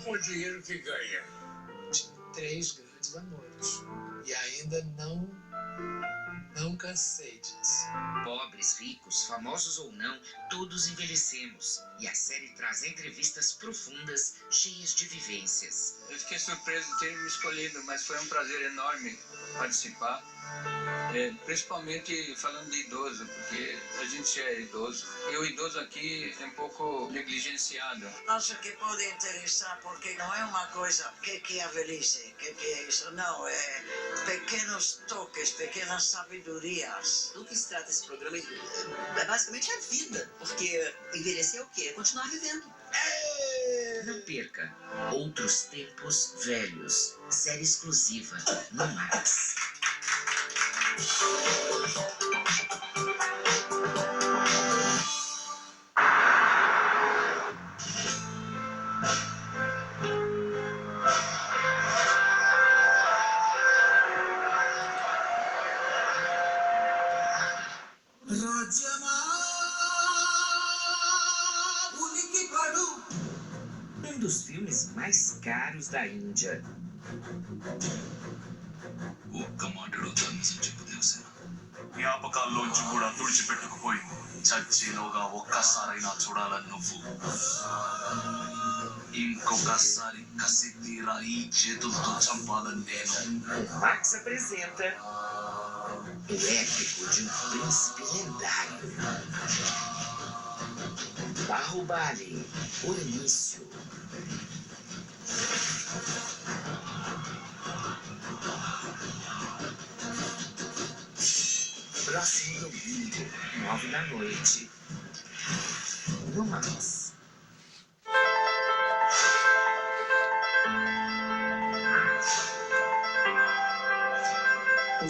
o dinheiro que ganha? Tive 3 grandes amores. E ainda não cansei disso. Pobres, ricos, famosos ou não, todos envelhecemos. E a série traz entrevistas profundas, cheias de vivências. Eu fiquei surpreso de ter me escolhido, mas foi um prazer enorme participar. Principalmente falando de idoso, porque a gente é idoso. E o idoso aqui é um pouco negligenciado. Acho que pode interessar, porque não é uma coisa que é a velhice, que é isso. Não, é pequenos toques, pequenas sabedorias. Do que se trata esse programa é basicamente a vida, porque envelhecer é o quê? É continuar vivendo. Não perca Outros Tempos Velhos, série exclusiva no Max. Um dos filmes mais caros da Índia. ఒక్కమాటలో ధర్మసం చెప్పు తెలుసా జ్ఞాపకాల్లోంచి కూడా తుడిచిపెట్టుకుపోయి చచ్చిలోగా ఒక్కసారైనా చూడాలని నువ్వు ఇంకొకసారి కసి తీరా ఈ చేతులతో చంపాలని నేను. Max apresenta o épico de um príncipe lendário. Bahubali, o início. Próximo domingo, 9h, no Max.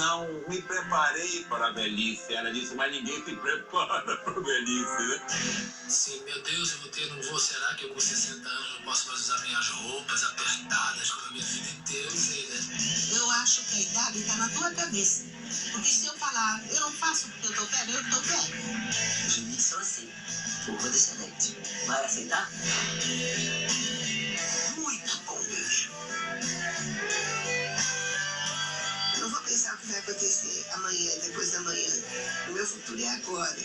Não me preparei para a velhice. Ela disse, mas ninguém se prepara para a velhice, né? Sim, meu Deus, eu não vou, será que eu com 60 anos não posso mais usar minhas roupas apertadas como a minha vida inteira? Eu sei, né? Eu acho que a idade está na tua cabeça. Porque se eu falar, eu não faço porque eu tô velho, eu tô velho. Os limites são assim. Curva descendente. Vai aceitar? Muito bom, bebê. Eu não vou pensar o que vai acontecer amanhã, depois da manhã. O meu futuro é agora.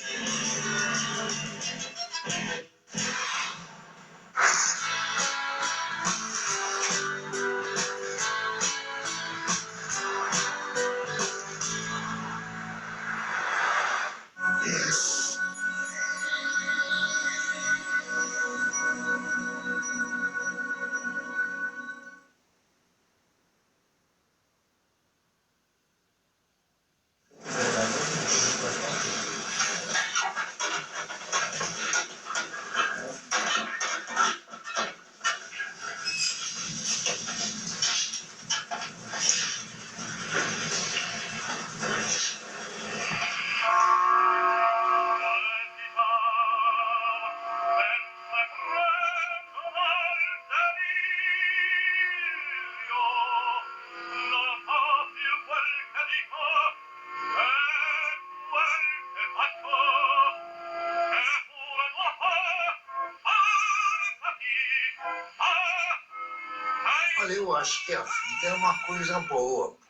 Olha, eu acho que a vida é uma coisa boa, pô.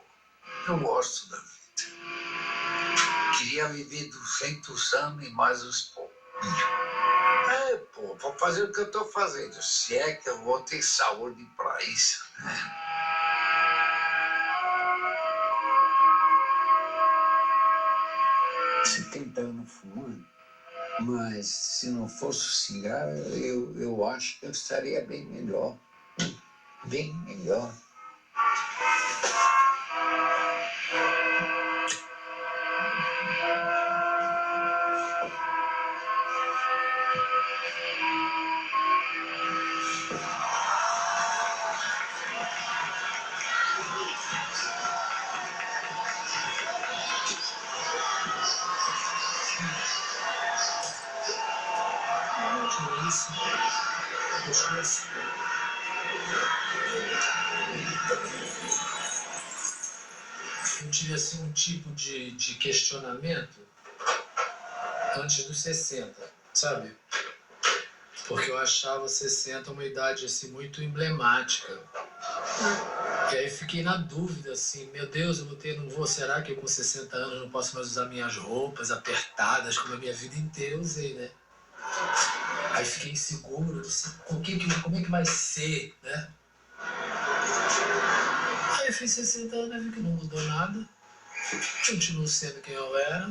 Eu gosto da vida. Queria viver 200 anos e mais uns poucos. Pô, pra fazer o que eu tô fazendo. Se é que eu vou ter saúde pra isso, né? 70 anos fumando, mas se não fosse o cigarro, eu acho que eu estaria bem melhor. Bem melhor. Eu tive assim um tipo de questionamento antes dos 60, sabe? Porque eu achava 60 uma idade assim muito emblemática. E aí fiquei na dúvida, assim, meu Deus, não vou, será que eu com 60 anos não posso mais usar minhas roupas apertadas, como a minha vida inteira eu usei, né? Aí fiquei inseguro, disse, como é que vai ser, né? Aí eu fiz 60 anos e vi que não mudou nada. Continuo sendo quem eu era.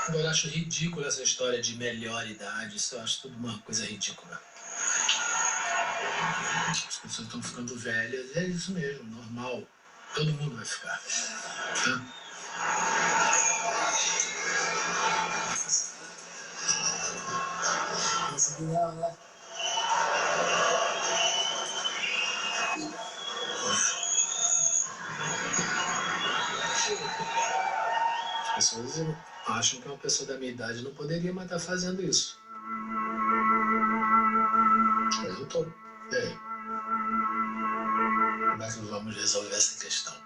Agora eu acho ridículo essa história de melhor idade, isso eu acho tudo uma coisa ridícula. As pessoas estão ficando velhas, é isso mesmo, normal. Todo mundo vai ficar. Tá? Não, né? As pessoas acham que uma pessoa da minha idade não poderia mais estar fazendo isso. Mas eu tô. E aí? Como é que vamos resolver essa questão? Né?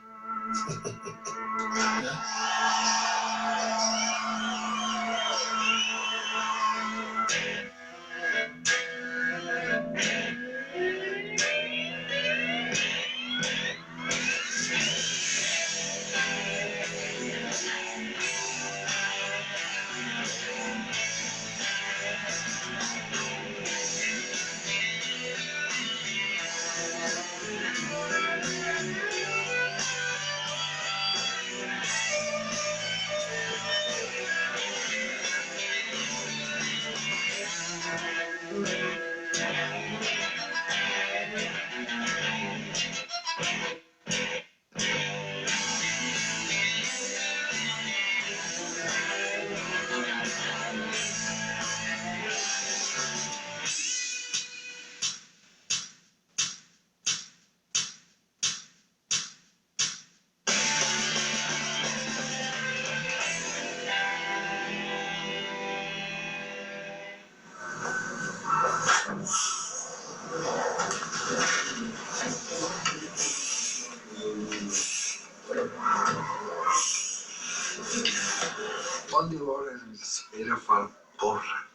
Quando eu olho no espelho, eu falo, porra,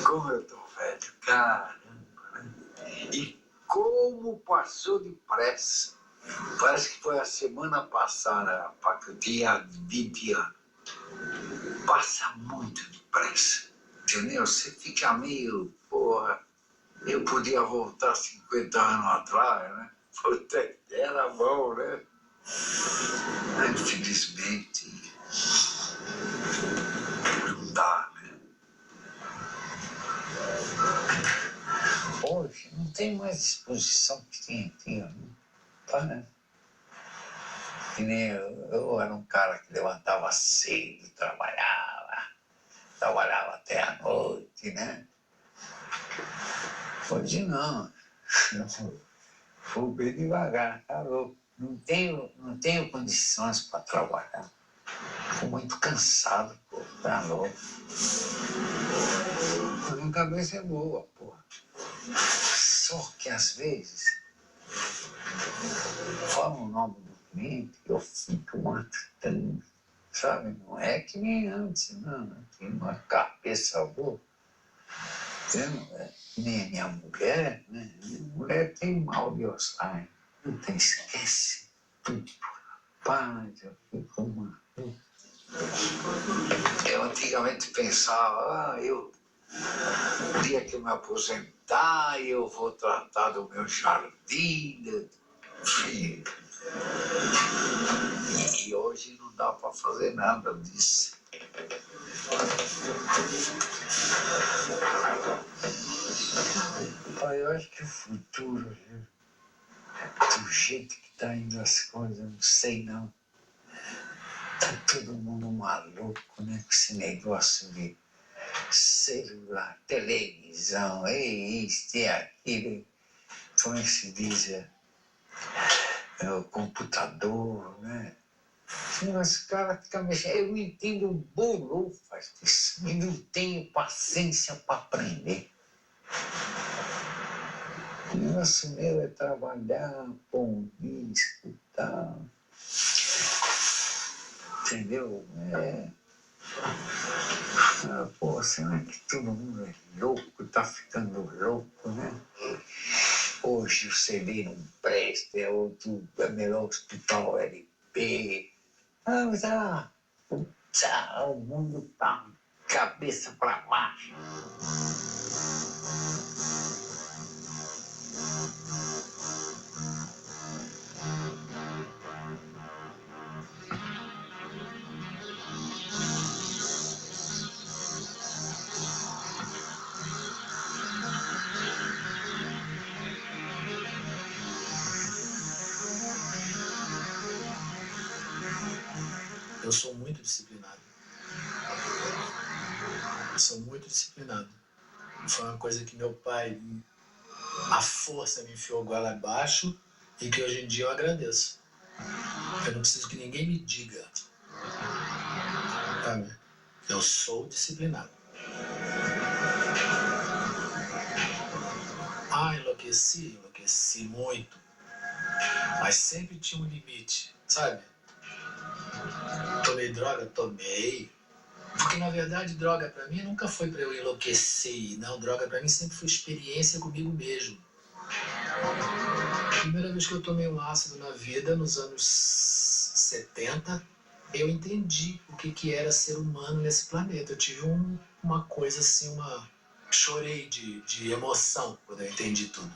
como eu tô velho, caramba, né? E como passou depressa. Parece que foi a semana passada, que eu tinha 20 anos. Passa muito depressa, entendeu? Você fica meio, porra, eu podia voltar 50 anos atrás, né? Puta, era bom, né? Infelizmente, não dá, né? Hoje não tem mais disposição que tinha, né? Tá, né? Que nem eu era um cara que levantava cedo, trabalhava até a noite, né? Hoje não. Vou bem devagar, tá louco? Não tenho condições para trabalhar. Fico muito cansado, pô, tá louco? A minha cabeça é boa, pô. Só que às vezes, fala o nome do cliente, eu fico matando, sabe? Não é que nem antes, não. Tem uma cabeça boa. Nem a minha mulher, né? Minha mulher tem mal de Alzheimer. Não tem, esquece tudo. Rapaz, eu fico uma... Eu antigamente pensava, o dia que eu me aposentar, eu vou tratar do meu jardim, filho. E hoje não dá para fazer nada disso. Eu acho que o futuro, do jeito que tá indo as coisas, não sei não. Tá todo mundo maluco, né? Com esse negócio de celular, televisão, isso e aquilo. Como é que se diz? O computador, né? Os caras ficam mexendo. Eu entendo bolufas disso e não tenho paciência para aprender. O negócio meu é trabalhar, pôr um disco e tal. Entendeu? Ah, pô, será que todo mundo é louco, tá ficando louco, né? Hoje o CD não presta, é outro, é melhor hospital LP. Ah, mas o mundo tá cabeça pra baixo. Eu sou muito disciplinado. Eu sou muito disciplinado. Foi uma coisa que meu pai, a força, me enfiou goela abaixo e que hoje em dia eu agradeço. Eu não preciso que ninguém me diga. Sabe? Eu sou disciplinado. Ah, enlouqueci muito. Mas sempre tinha um limite, sabe? Tomei droga? Tomei. Porque, na verdade, droga pra mim nunca foi pra eu enlouquecer. Não, droga pra mim sempre foi experiência comigo mesmo. A primeira vez que eu tomei um ácido na vida, nos anos 70, eu entendi o que era ser humano nesse planeta. Eu tive uma coisa assim, chorei de emoção quando eu entendi tudo.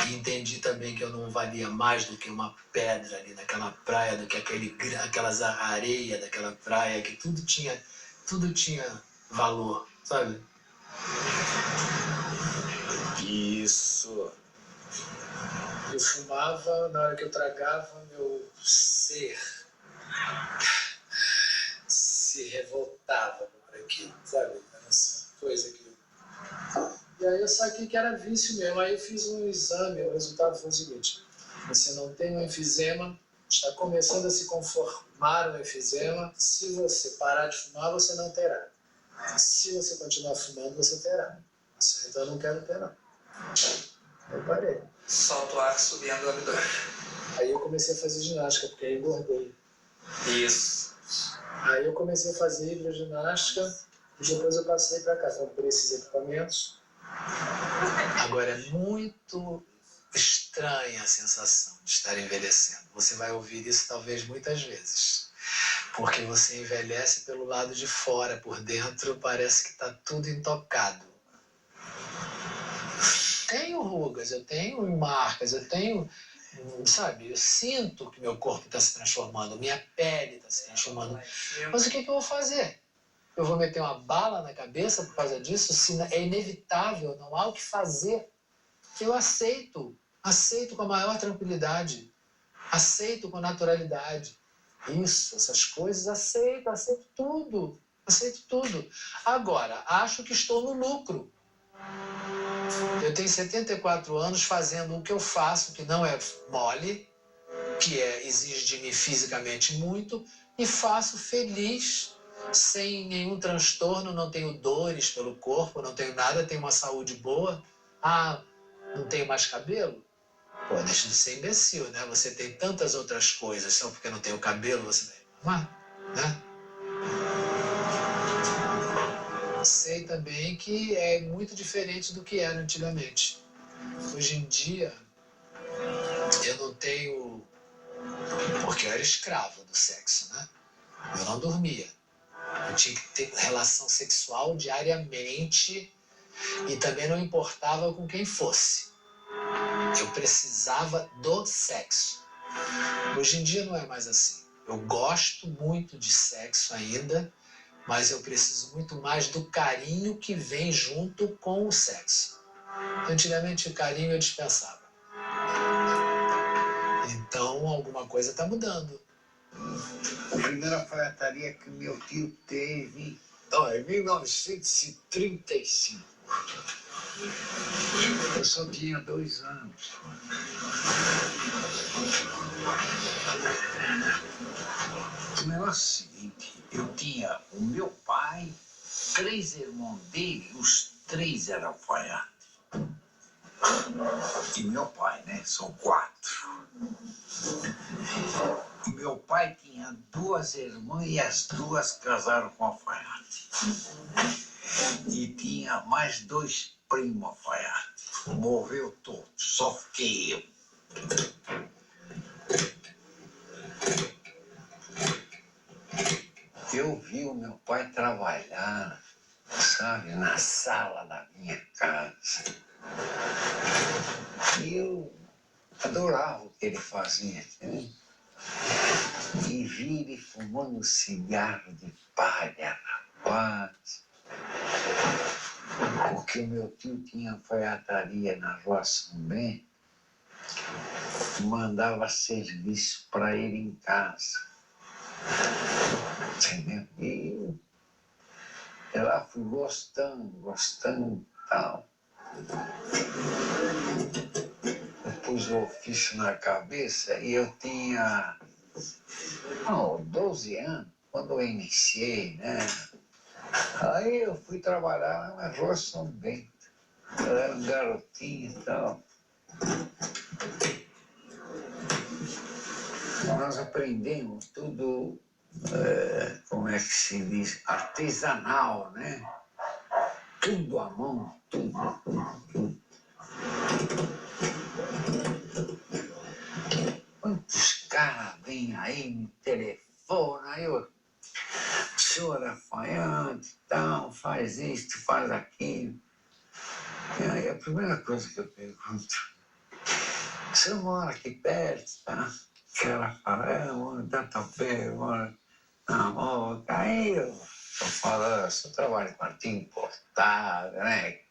E entendi também que eu não valia mais do que uma pedra ali naquela praia, do que aquelas areias daquela praia, que tudo tinha valor, sabe? Isso. Eu fumava, na hora que eu tragava, meu ser se revoltava por aquilo, sabe? Era essa coisa que... E aí eu saquei que era vício mesmo. Aí eu fiz um exame, o resultado foi o seguinte: você não tem um enfisema, está começando a se conformar um enfisema. Se você parar de fumar, você não terá. Se você continuar fumando, você terá. Então eu não quero ter, não. Eu parei. Solta o ar subindo o abdômen. Aí eu comecei a fazer ginástica, porque aí engordei. Isso. Aí eu comecei a fazer hidroginástica e depois eu passei para cá. Comprei esses equipamentos. Agora é muito estranha a sensação de estar envelhecendo. Você vai ouvir isso talvez muitas vezes. Porque você envelhece pelo lado de fora, por dentro parece que está tudo intocado. Tenho rugas, eu tenho marcas, eu tenho, sabe, eu sinto que meu corpo está se transformando, minha pele está se transformando. Mas o que eu vou fazer? Eu vou meter uma bala na cabeça por causa disso? Se é inevitável, não há o que fazer. Eu aceito com a maior tranquilidade, aceito com naturalidade. Isso, essas coisas, aceito tudo. Agora, acho que estou no lucro. Eu tenho 74 anos fazendo o que eu faço, que não é mole, que exige de mim fisicamente muito, e faço feliz, sem nenhum transtorno, não tenho dores pelo corpo, não tenho nada, tenho uma saúde boa. Ah, não tenho mais cabelo? Pô, deixa de ser imbecil, né? Você tem tantas outras coisas, só porque não tem o cabelo você vai reclamar, né? Sei também que é muito diferente do que era antigamente. Hoje em dia, eu não tenho... Porque eu era escravo do sexo, né? Eu não dormia. Eu tinha que ter relação sexual diariamente e também não importava com quem fosse. Eu precisava do sexo. Hoje em dia não é mais assim. Eu gosto muito de sexo ainda, mas eu preciso muito mais do carinho que vem junto com o sexo. Antigamente o carinho eu dispensava. Então alguma coisa está mudando. A primeira alfaiataria que meu tio teve em 1935. Eu só tinha 2 anos. O negócio é o seguinte, eu tinha o meu pai, 3 irmãos dele, os 3 eram alfaiates. E meu pai, né? São 4. Meu pai tinha 2 irmãs e as 2 casaram com alfaiate. E tinha mais 2 primos alfaiate. Morreu todo, só fiquei eu. Eu vi o meu pai trabalhar, sabe, na sala da minha casa. E eu adorava o que ele fazia, né? E vi ele fumando cigarro de palha, rapaz. Porque o meu tio tinha alfaiataria na Rua São Bento, mandava serviço para ele em casa. Entendeu? E eu lá fui gostando e tal. Eu pus o ofício na cabeça e eu tinha 12 anos, quando eu iniciei, né? Aí eu fui trabalhar lá na Rua São Bento. Eu era um garotinho e tal. Nós aprendemos tudo, como é que se diz, artesanal, né? Tudo à mão, tudo. Quantos caras vêm aí, me telefonam, aí eu, senhor alfaiate e tal, faz isto, faz aquilo. E aí a primeira coisa que eu pergunto, você mora aqui perto, tá? Que ela fala, eu moro em Tatuapé, eu moro na Moca. Aí eu falo, eu trabalho com artigo importado, né?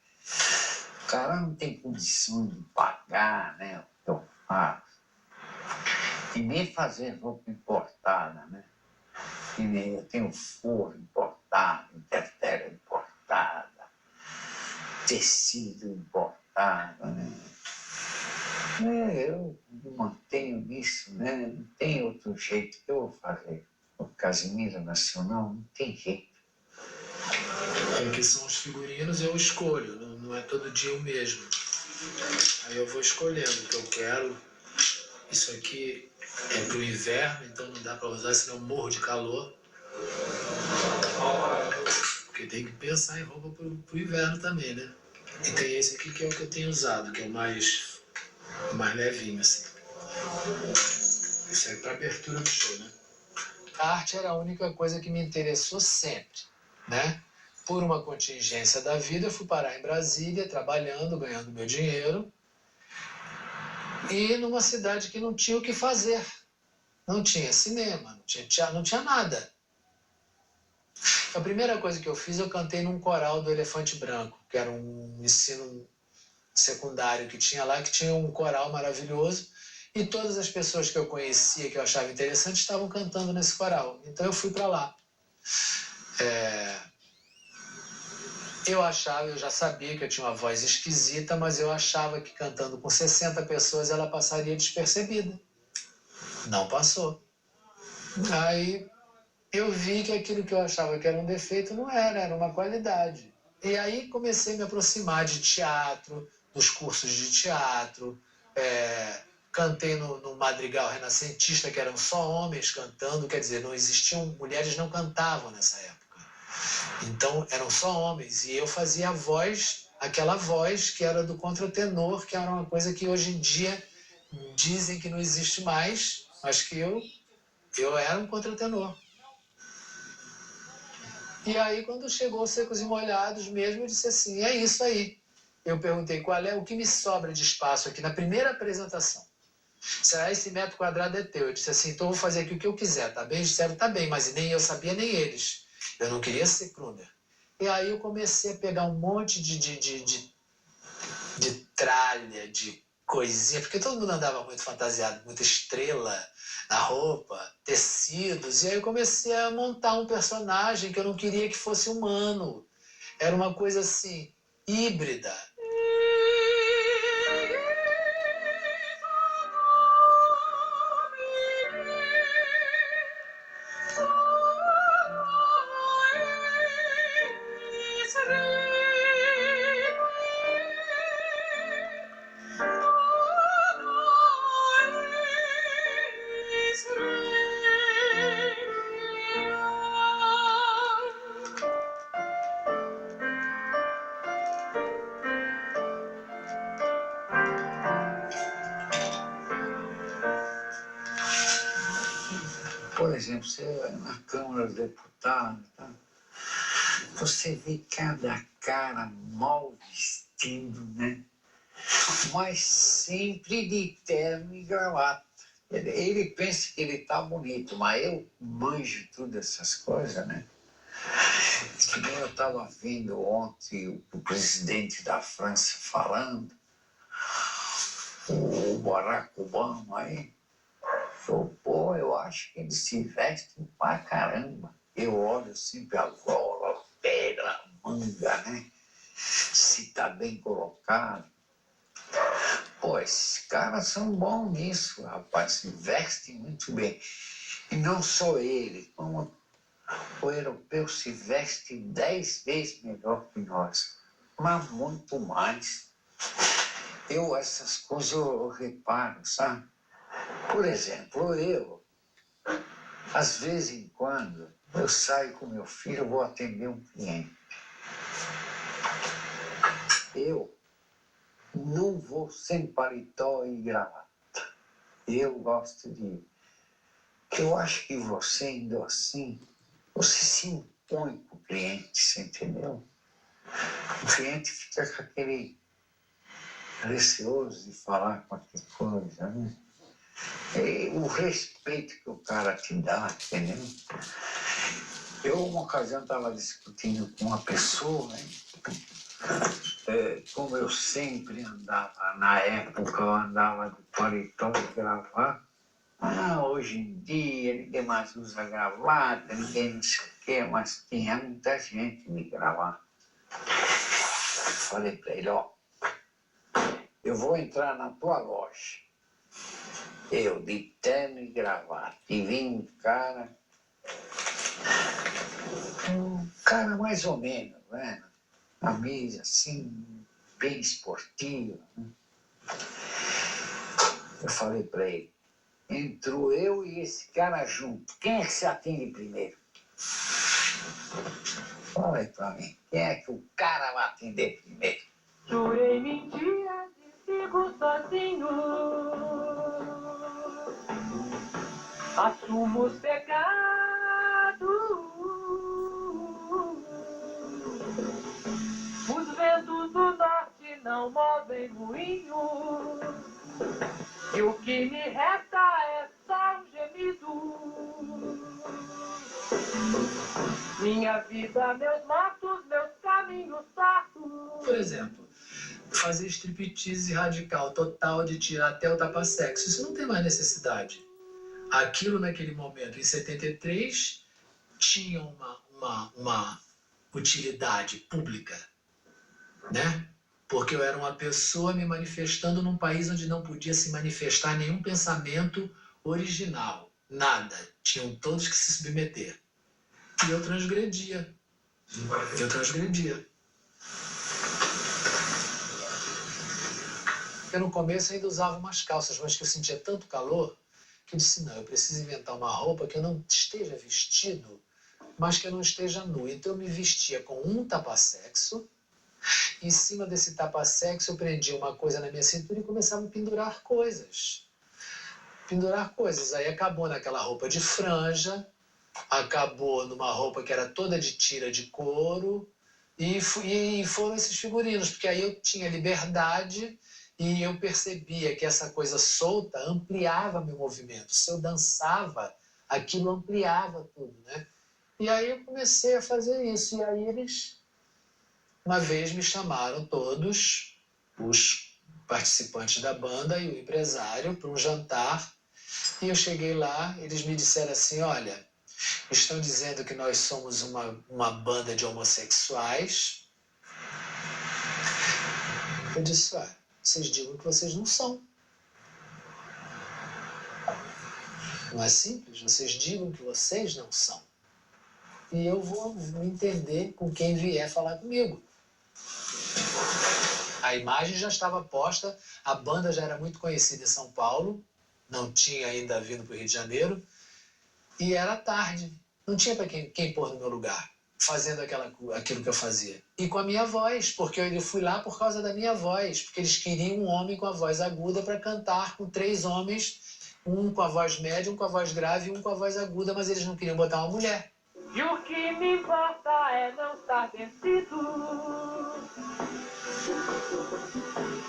O cara não tem condição de pagar, né? O que eu faço. E nem fazer roupa importada, né? E nem eu tenho forro importado, intertério importada, tecido importado, né? Eu me mantenho nisso, né? Não tem outro jeito que eu vou fazer. O Casimiro Nacional não tem jeito. Que são os figurinos, eu escolho, não é todo dia o mesmo. Aí eu vou escolhendo o que eu quero. Isso aqui é pro inverno, então não dá para usar, senão eu morro de calor. Porque tem que pensar em roupa pro inverno também, né? E tem esse aqui que é o que eu tenho usado, que é o mais levinho, assim. Isso é para abertura do show, né? A arte era a única coisa que me interessou sempre, né? Por uma contingência da vida, eu fui parar em Brasília, trabalhando, ganhando meu dinheiro, e numa cidade que não tinha o que fazer. Não tinha cinema, não tinha teatro, não tinha nada. A primeira coisa que eu fiz, eu cantei num coral do Elefante Branco, que era um ensino secundário que tinha lá, que tinha um coral maravilhoso, e todas as pessoas que eu conhecia, que eu achava interessante, estavam cantando nesse coral. Então eu fui para lá. Eu já sabia que eu tinha uma voz esquisita, mas eu achava que cantando com 60 pessoas ela passaria despercebida. Não passou. Aí eu vi que aquilo que eu achava que era um defeito não era uma qualidade. E aí comecei a me aproximar de teatro, dos cursos de teatro, cantei no Madrigal Renascentista, que eram só homens cantando, quer dizer, não existiam, mulheres não cantavam nessa época. Então eram só homens, e eu fazia a voz, aquela voz que era do contratenor, que era uma coisa que hoje em dia dizem que não existe mais, mas que eu era um contratenor. E aí, quando chegou Secos e Molhados mesmo, eu disse assim, é isso aí. Eu perguntei qual é o que me sobra de espaço aqui na primeira apresentação. Será esse metro quadrado é teu? Eu disse assim, então eu vou fazer aqui o que eu quiser, tá bem? Eles disseram, tá bem, mas nem eu sabia, nem eles. Eu não queria ser Kruner. E aí eu comecei a pegar um monte de tralha, de coisinha, porque todo mundo andava muito fantasiado, muita estrela na roupa, tecidos, e aí eu comecei a montar um personagem que eu não queria que fosse humano. Era uma coisa assim, híbrida. Por exemplo, você vai na Câmara dos Deputados, tá? Você vê cada cara mal vestido, né? Mas sempre de terno e gravata. Ele pensa que ele tá bonito, mas eu manjo todas essas coisas, né? Que nem eu estava vendo ontem o presidente da França falando, o Barack Obama aí. Pô, eu acho que eles se vestem pra caramba. Eu olho sempre a gola, pela manga, né? Se tá bem colocado. Pô, esses caras são bons nisso, rapaz. Se vestem muito bem. E não só ele, como o europeu se veste 10 vezes melhor que nós. Mas muito mais. Essas coisas eu reparo, sabe? Por exemplo, às vezes em quando, eu saio com meu filho, vou atender um cliente. Eu não vou sem paletó e gravata. Eu gosto de... Eu acho que você indo assim, você se impõe com o cliente, você entendeu? O cliente fica com aquele receoso de falar qualquer coisa, né? O respeito que o cara te dá, entendeu? Eu, uma ocasião, estava discutindo com uma pessoa, né? Como eu sempre andava, na época eu andava de paletó e gravata. Hoje em dia ninguém mais usa gravata, ninguém não sei o quê, mas tinha muita gente de gravata. Falei para ele, ó, eu vou entrar na tua loja. Eu, de terno e gravata, e vim um cara mais ou menos, né? Camisa assim, bem esportiva. Né? Eu falei para ele, entrou eu e esse cara junto, quem é que se atende primeiro? Fala aí pra mim, quem é que o cara vai atender primeiro? Jurei mentira e sigo sozinho. Assumo os pecados. Os ventos do norte não movem moinho. E o que me resta é só um gemido. Minha vida, meus mortos, meus caminhos tortos. Por exemplo, fazer striptease radical, total, de tirar até o tapa-sexo. Isso não tem mais necessidade. Aquilo naquele momento, em 73, tinha uma utilidade pública, né? Porque eu era uma pessoa me manifestando num país onde não podia se manifestar nenhum pensamento original, nada. Tinham todos que se submeter. E eu transgredia. Eu no começo ainda usava umas calças, mas que eu sentia tanto calor que eu disse, não, eu preciso inventar uma roupa que eu não esteja vestido, mas que eu não esteja nu. Então eu me vestia com um tapa-sexo. Em cima desse tapa-sexo eu prendia uma coisa na minha cintura e começava a pendurar coisas. Aí acabou naquela roupa de franja, acabou numa roupa que era toda de tira de couro, e foram esses figurinos, porque aí eu tinha liberdade e eu percebia que essa coisa solta ampliava meu movimento. Se eu dançava, aquilo ampliava tudo, né? E aí eu comecei a fazer isso, e aí eles... Uma vez me chamaram todos, os participantes da banda e o empresário, para um jantar. E eu cheguei lá, eles me disseram assim, olha, estão dizendo que nós somos uma banda de homossexuais. Eu disse, vocês digam que vocês não são. Não é simples? Vocês digam que vocês não são. E eu vou entender com quem vier falar comigo. A imagem já estava posta, a banda já era muito conhecida em São Paulo, não tinha ainda vindo para o Rio de Janeiro, e era tarde, não tinha para quem pôr no meu lugar, fazendo aquilo que eu fazia. E com a minha voz, porque eu fui lá por causa da minha voz, porque eles queriam um homem com a voz aguda para cantar com 3 homens Um com a voz média, um com a voz grave e um com a voz aguda, mas eles não queriam botar uma mulher. E o que me importa é não estar vencido.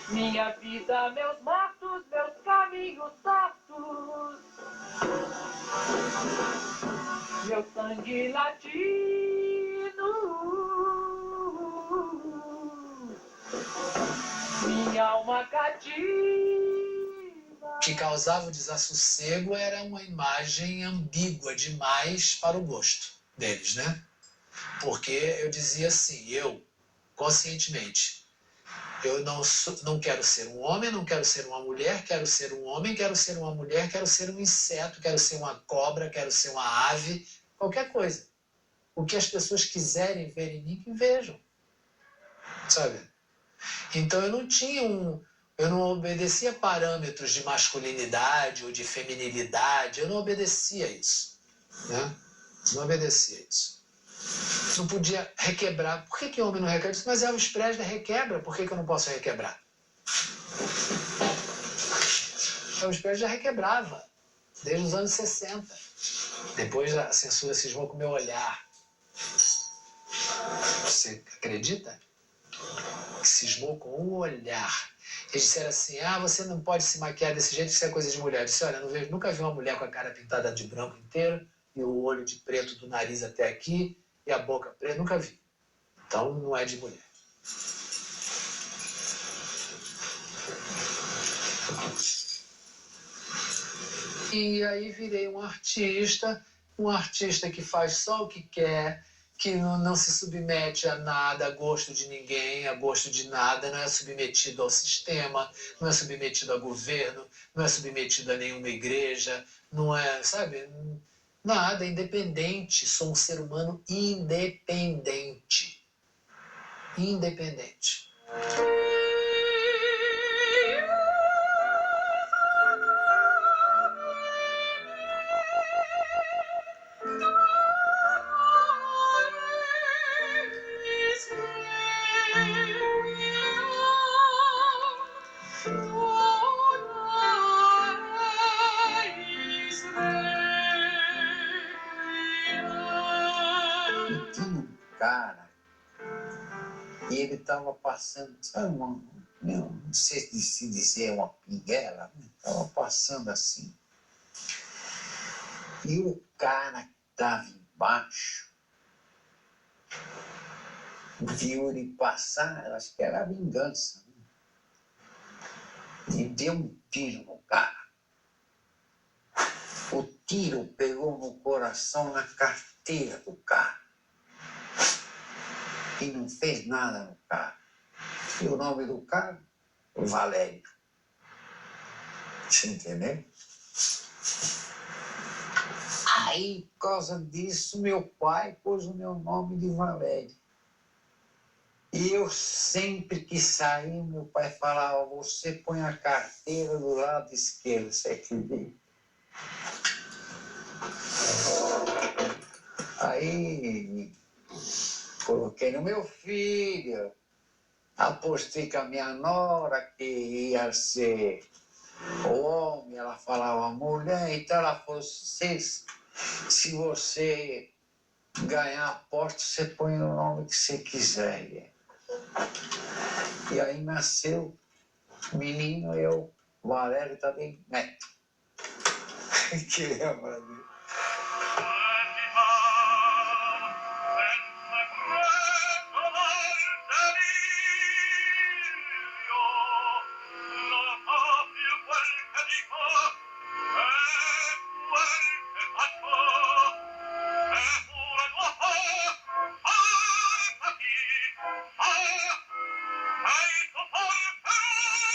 Minha vida, meus mortos, meus caminhos tortos. Meu sangue latino. Minha alma cativa. O que causava o desassossego era uma imagem ambígua demais para o gosto deles, né? Porque eu dizia assim, eu, conscientemente, eu não quero ser um homem, não quero ser uma mulher, quero ser um homem, quero ser uma mulher, quero ser um inseto, quero ser uma cobra, quero ser uma ave, qualquer coisa. O que as pessoas quiserem ver em mim, que vejam. Sabe? Então eu não obedecia parâmetros de masculinidade ou de feminilidade, eu não obedecia isso, né? Não obedecia isso. Não podia requebrar. Por que homem não requebra? Mas Elvis Presley requebra, por que eu não posso requebrar? Elvis Presley já requebrava, desde os anos 60. Depois a censura cismou com o meu olhar. Você acredita? Cismou com o olhar. Eles disseram assim, você não pode se maquiar desse jeito, isso é coisa de mulher. Eu disse, olha, nunca vi uma mulher com a cara pintada de branco inteiro, e o olho de preto do nariz até aqui, e a boca preta, nunca vi. Então não é de mulher. E aí virei um artista que faz só o que quer, que não se submete a nada, a gosto de ninguém, a gosto de nada, não é submetido ao sistema, não é submetido a governo, não é submetido a nenhuma igreja, não é, sabe, nada, independente, sou um ser humano independente. Independente. E tinha um cara, e ele estava passando, sabe, não sei se dizer uma pinguela, estava passando assim. E o cara que estava embaixo viu ele passar, acho que era vingança, né? E deu um tiro no cara. O tiro pegou no coração, na carteira do cara. E não fez nada no cara. E o nome do cara? Valério. Você entendeu? Aí, por causa disso, meu pai pôs o meu nome de Valério. E eu sempre que saí, meu pai falava, você põe a carteira do lado esquerdo, você acredita? Aí, coloquei no meu filho, apostei com a minha nora que ia ser o homem, ela falava mulher, então ela falou, se você ganhar a aposta, você põe o nome que você quiser. E aí nasceu menino, eu, Valério também, neto. Que lembra disso?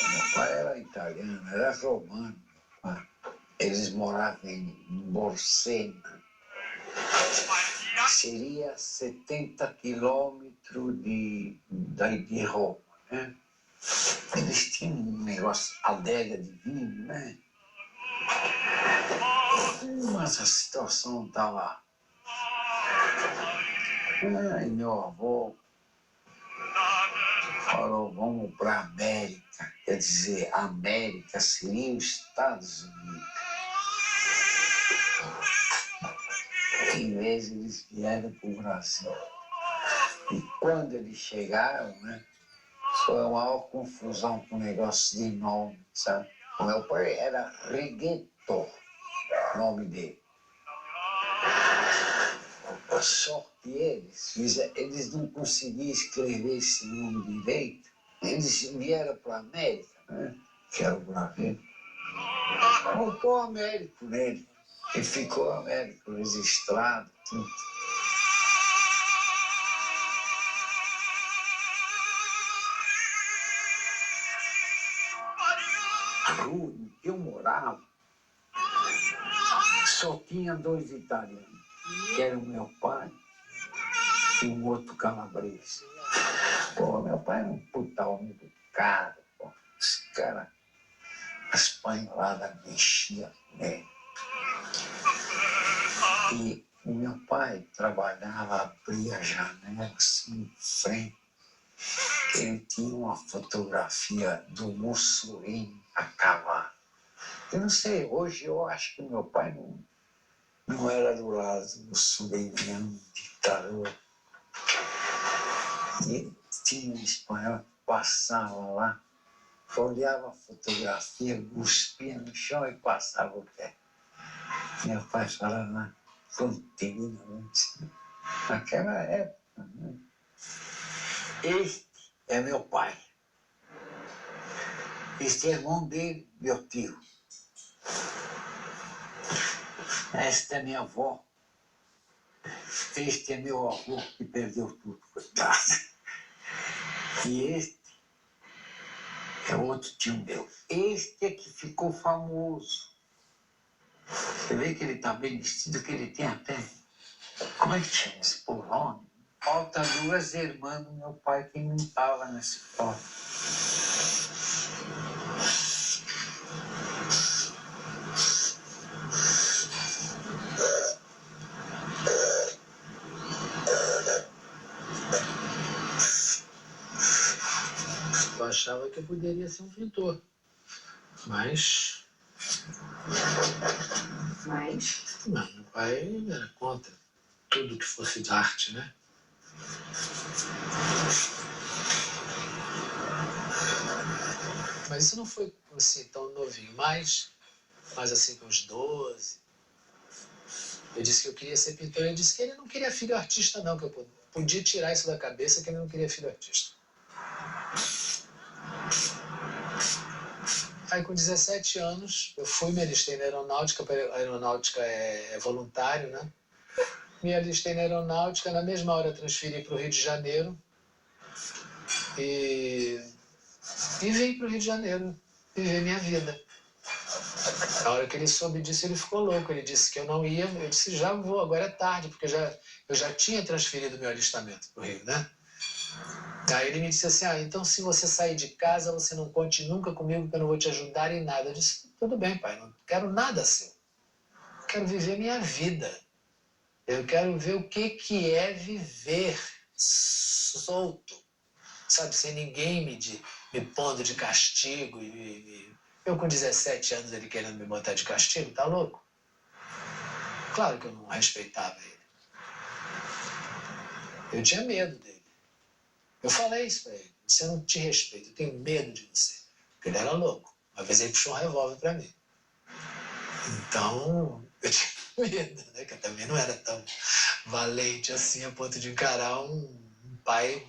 Meu pai era italiano, era romano. Eles moravam em Bolsena. Seria 70 quilômetros de Roma, né? Eles tinham um negócio, adega de vinho, né? Mas a situação estava... Aí meu avô falou, vamos para a América. Quer dizer, a América seria os Estados Unidos. Em vez eles vieram para o Brasil. E quando eles chegaram, né, foi uma maior confusão com o negócio de nome, sabe? O meu pai era Regueto, o nome dele. Só que eles não conseguiam escrever esse nome direito. Eles vieram para a América, né? Que era o Brasil. Colocou Américo nele. E ficou Américo registrado, tudo. A rua em que eu morava só tinha 2 italianos, que era o meu pai e um outro calabrese. Pô, meu pai era um puta homem do cara, pô. Esse cara, a espanholada mexia nele. E o meu pai trabalhava, abria a janela assim em frente. Ele tinha uma fotografia do Mussolini a cavalo. Eu não sei, hoje eu acho que meu pai não era do lado do Mussolini, era um ditador. E tinha um espanhol que passava lá, olhava a fotografia, cuspia no chão e passava o pé. Meu pai falava continuamente, naquela época. Né? Este é meu pai. Este é irmão dele, meu tio. Esta é minha avó. Este é meu avô que perdeu tudo, coitado. E este é outro tio meu. Este é que ficou famoso. Você vê que ele está bem vestido, que ele tem até... Como é que chama esse polão? Falta 2 irmãs do meu pai que não estava nesse pó. Eu achava que eu poderia ser um pintor, mas não, meu pai era contra tudo que fosse de arte, né? Mas isso não foi assim tão novinho, mas assim com uns 12. Eu disse que eu queria ser pintor, ele disse que ele não queria filho artista não, que eu podia tirar isso da cabeça, que ele não queria filho artista. Aí com 17 anos, eu fui, me alistei na aeronáutica, a aeronáutica é voluntário, né? Me alistei na aeronáutica, na mesma hora transferi para o Rio de Janeiro e vim para o Rio de Janeiro viver minha vida. A hora que ele soube disso, ele ficou louco, ele disse que eu não ia, eu disse, já vou, agora é tarde, porque eu já tinha transferido meu alistamento para o Rio, né? Aí ele me disse assim, então se você sair de casa, você não conte nunca comigo, que eu não vou te ajudar em nada. Eu disse, tudo bem, pai, não quero nada seu. Eu quero viver minha vida. Eu quero ver o que é viver solto, sabe, sem ninguém me pondo de castigo. Eu com 17 anos, ele querendo me botar de castigo, tá louco? Claro que eu não respeitava ele. Eu tinha medo dele. Eu falei isso pra ele, você não te respeita, eu tenho medo de você. Porque ele era louco. Uma vez ele puxou um revólver pra mim. Então, eu tinha medo, né? Que eu também não era tão valente assim a ponto de encarar um pai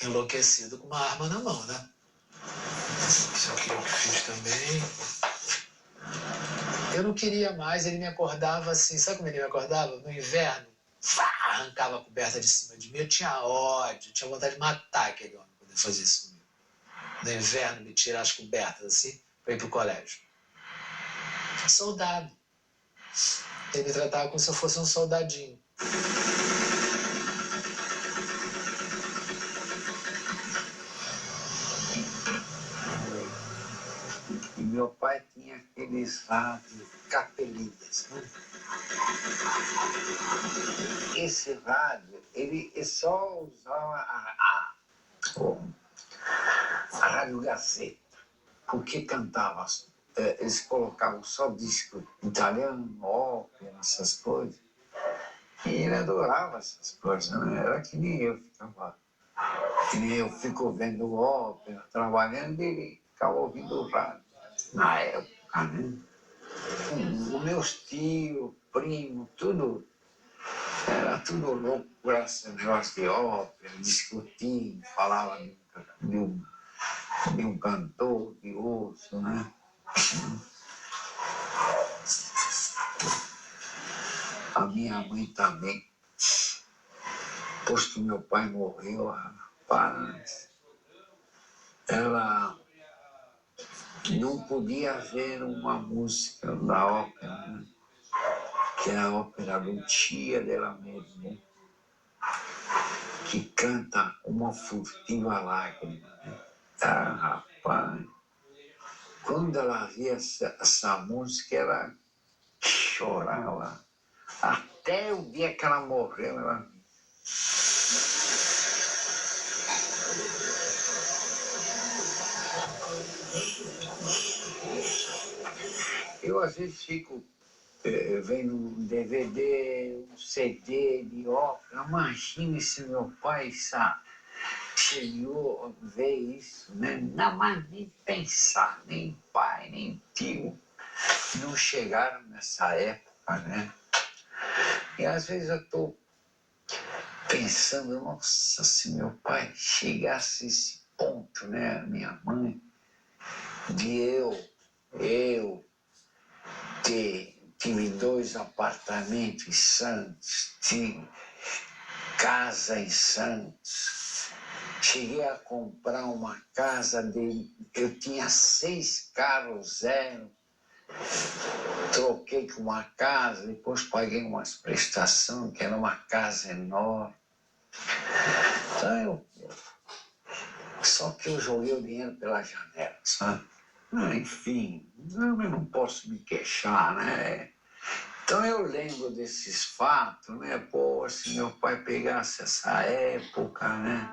enlouquecido com uma arma na mão, né? Isso aqui eu fiz também. Eu não queria mais, ele me acordava assim, sabe como ele me acordava? No inverno, arrancava a coberta de cima de mim, eu tinha ódio, eu tinha vontade de matar aquele homem quando ele fazia isso comigo. No inverno, me tirar as cobertas assim, para ir pro colégio. Soldado. Ele me tratava como se eu fosse um soldadinho. E meu pai tinha aqueles rádios capelinas, né? Esse rádio, ele só usava a Rádio Gazeta, porque cantava, eles colocavam só disco italiano, ópera, essas coisas. E ele adorava essas coisas, né? Era que nem eu ficava. Que nem eu fico vendo ópera, trabalhando, e ele ficava ouvindo rádio. Na época, né? Os meus tios, primos, tudo, era tudo louco com esse negócio de ópera, discutindo, falava de um cantor, de outro, né? A minha mãe também, depois que meu pai morreu, rapaz, ela não podia ver uma música da ópera, né? Que é a ópera Lucia dela mesma, que canta Uma Furtiva Lágrima. Né? Ah, rapaz, quando ela via essa música, ela chorava. Até o dia que ela morreu, ela... Eu, às vezes, fico vendo um DVD, um CD de ópera. Imagine se meu pai chegou a ver isso, né? Não, mas nem pensar, nem pai, nem tio não chegaram nessa época, né? E às vezes eu estou pensando, nossa, se meu pai chegasse a esse ponto, né? Minha mãe, de eu tive 2 apartamentos em Santos, tive casa em Santos, cheguei a comprar uma casa eu tinha 6 carros zero, troquei com uma casa, depois paguei umas prestações, que era uma casa enorme. Então só que eu joguei o dinheiro pela janela, sabe? Enfim, eu não posso me queixar, né? Então eu lembro desses fatos, né? Pô, se meu pai pegasse essa época, né?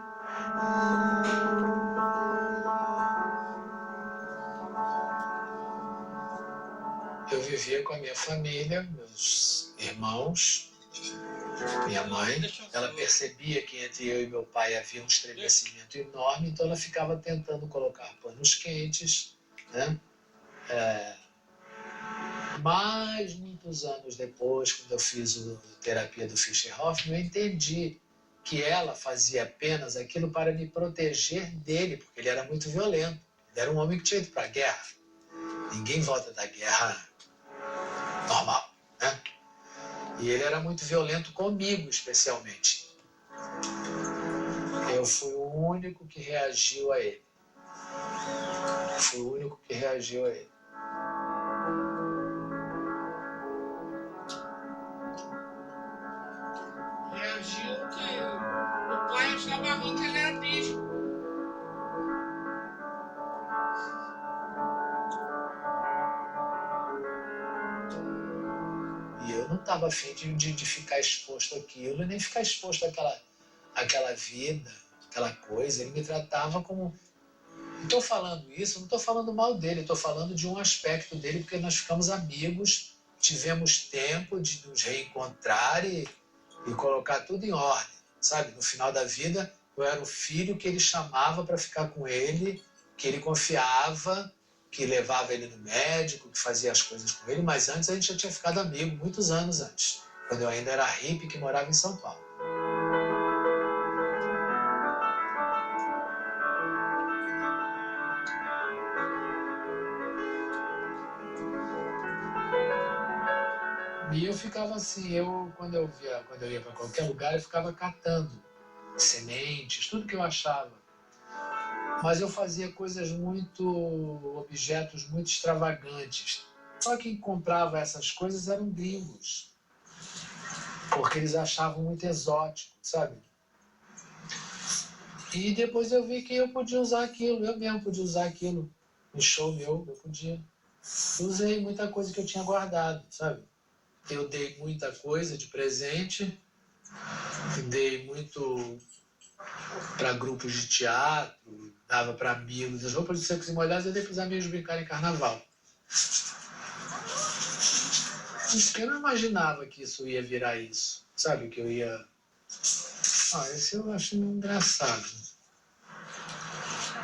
Eu vivia com a minha família, meus irmãos, minha mãe. Ela percebia que entre eu e meu pai havia um estremecimento enorme, então ela ficava tentando colocar panos quentes, né? Mas, muitos anos depois, quando eu fiz a terapia do Fischer-Hoffmann, eu entendi que ela fazia apenas aquilo para me proteger dele, porque ele era muito violento. Ele era um homem que tinha ido para a guerra. Ninguém volta da guerra normal, né? E ele era muito violento comigo, especialmente. Eu fui o único que reagiu a ele. Fui o único que reagiu a ele. Reagiu que o pai achava ruim que ele era bispo. E eu não estava afim de ficar exposto àquilo, nem ficar exposto àquela vida, aquela coisa. Ele me tratava como... Não estou falando isso, não estou falando mal dele, estou falando de um aspecto dele, porque nós ficamos amigos, tivemos tempo de nos reencontrar e colocar tudo em ordem, sabe? No final da vida, eu era o filho que ele chamava para ficar com ele, que ele confiava, que levava ele no médico, que fazia as coisas com ele, mas antes a gente já tinha ficado amigo, muitos anos antes, quando eu ainda era hippie que morava em São Paulo. E eu ficava assim, quando eu ia para qualquer lugar, eu ficava catando sementes, tudo que eu achava. Mas eu fazia objetos muito extravagantes. Só quem comprava essas coisas eram gringos, porque eles achavam muito exótico, sabe? E depois eu vi que eu podia usar aquilo, eu mesmo podia usar aquilo. No show meu, eu podia. Eu usei muita coisa que eu tinha guardado, sabe? Eu dei muita coisa de presente, dei muito para grupos de teatro, dava para amigos. As roupas de secos e molhados eu dei para os amigos brincarem em carnaval. Disse que eu não imaginava que isso ia virar isso. Sabe, que eu ia... Isso eu acho engraçado.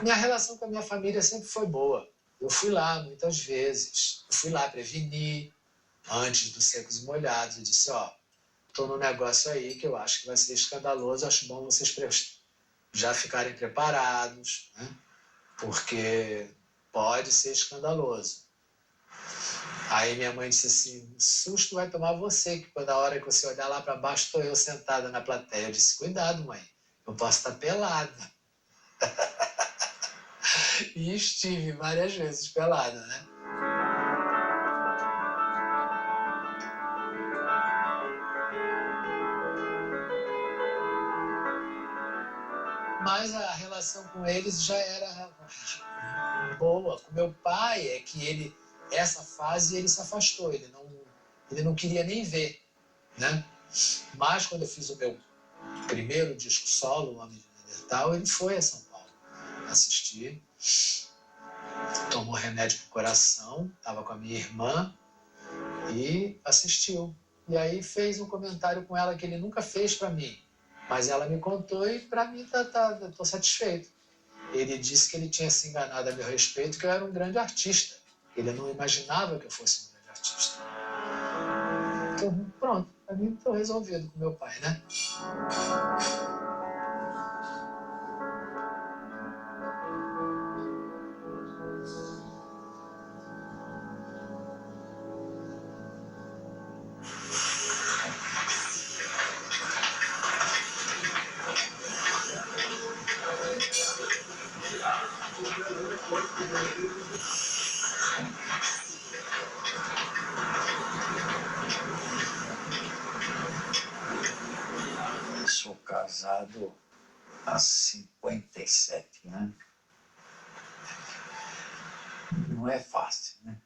Minha relação com a minha família sempre foi boa. Eu fui lá muitas vezes. Eu fui lá prevenir, antes dos secos e molhados. Eu disse, estou num negócio aí que eu acho que vai ser escandaloso. Acho bom vocês já ficarem preparados, né? Porque pode ser escandaloso. Aí minha mãe disse assim, susto vai tomar você, que quando a hora que você olhar lá para baixo, estou eu sentada na plateia. Eu disse, cuidado, mãe, eu posso estar pelada. E estive várias vezes pelada, né? Mas a relação com eles já era boa. Com meu pai, é que essa fase ele se afastou, ele não queria nem ver, né? Mas quando eu fiz o meu primeiro disco solo, O Homem de Neandertal, ele foi a São Paulo assistir, tomou remédio pro coração, estava com a minha irmã e assistiu. E aí fez um comentário com ela que ele nunca fez para mim, mas ela me contou e para mim estou satisfeito. Ele disse que ele tinha se enganado a meu respeito, que eu era um grande artista. Ele não imaginava que eu fosse um grande artista. Então, pronto, para mim estou resolvido com meu pai, né? Sou casado há 57 anos. Não é fácil, né?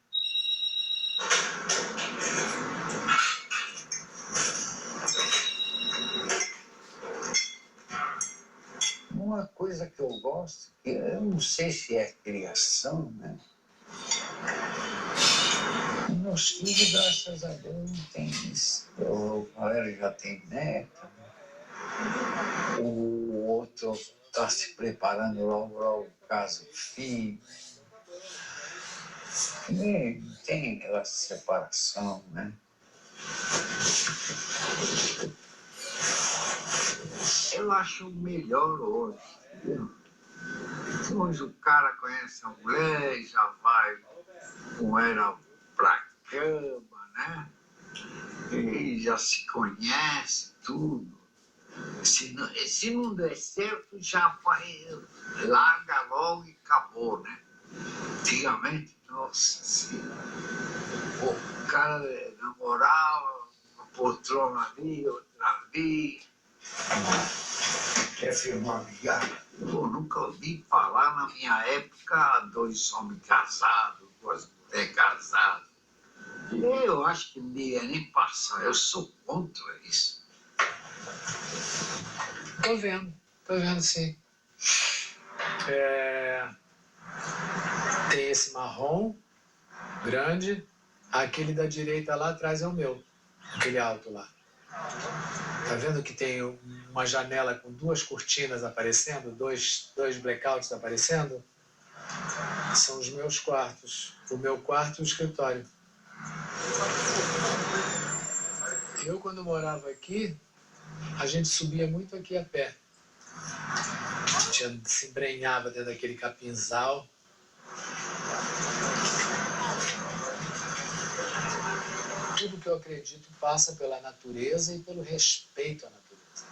Uma coisa que eu gosto, eu não sei se é criação, né? Meus filhos, graças a Deus, não tem isso. A galera já tem neto. O outro está se preparando logo caso filho. E não tem negócio de separação, né? Eu acho melhor hoje, entendeu? Hoje o cara conhece a mulher e já vai com ela pra cama, né? E já se conhece tudo. Se não der certo, já vai, larga logo e acabou, né? Antigamente, nossa senhora, o cara namorava, uma poltrona ali, outra ali. Quer firmar viagem? Eu nunca ouvi falar na minha época 2 homens casados, 2 mulheres casadas. Eu acho que não devia nem passar, eu sou contra isso. Tô vendo sim. Tem esse marrom grande, aquele da direita lá atrás é o meu, aquele alto lá. Tá vendo que tem uma janela com 2 cortinas aparecendo, dois blackouts aparecendo? São os meus quartos, o meu quarto e o escritório. Eu, quando morava aqui, a gente subia muito aqui a pé. A gente se embrenhava dentro daquele capinzal. Tudo que eu acredito passa pela natureza e pelo respeito à natureza.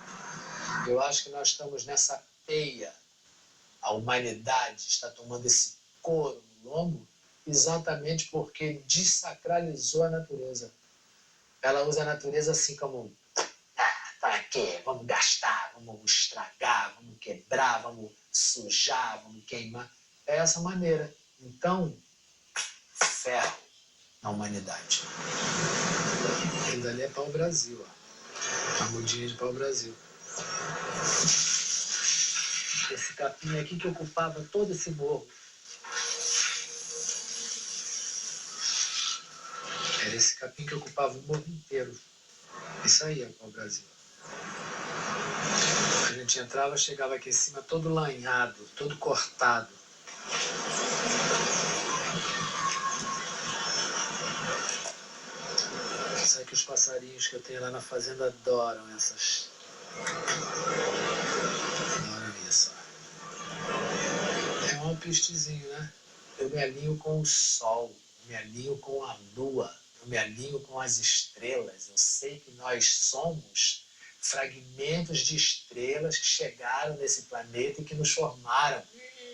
Eu acho que nós estamos nessa peia. A humanidade está tomando esse couro no lombo exatamente porque desacralizou a natureza. Ela usa a natureza assim como... para quê? Vamos gastar, vamos estragar, vamos quebrar, vamos sujar, vamos queimar. É essa maneira. Então, ferro na humanidade. Aquilo dali é pau-brasil, ó. A mudinha de pau-brasil. Esse capim aqui que ocupava todo esse morro. Era esse capim que ocupava o morro inteiro. Isso aí é o Brasil. A gente entrava, chegava aqui em cima todo lanhado, todo cortado. Sabe que os passarinhos que eu tenho lá na fazenda adoram essas. Adoram isso. É um alpistezinho, né? Eu me alinho com o sol, eu me alinho com a lua, eu me alinho com as estrelas. Eu sei que nós somos fragmentos de estrelas que chegaram nesse planeta e que nos formaram.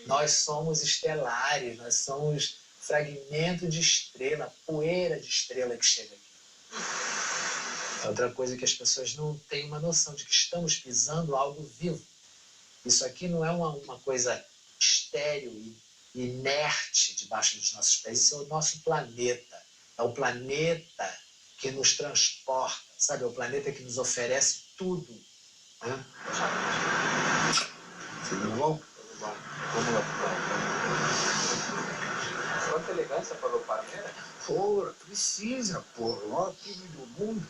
Nós somos estelares, nós somos fragmento de estrela, poeira de estrela que chega aqui. É outra coisa que as pessoas não têm uma noção de que estamos pisando algo vivo. Isso aqui não é uma coisa estéril e inerte debaixo dos nossos pés. Isso é o nosso planeta. É o planeta que nos transporta, sabe? É o planeta que nos oferece tudo. Né? Tudo bom? Tudo bom. Vamos lá. Quanta elegância falou Palmeira? Porra, precisa, porra. O maior time do mundo.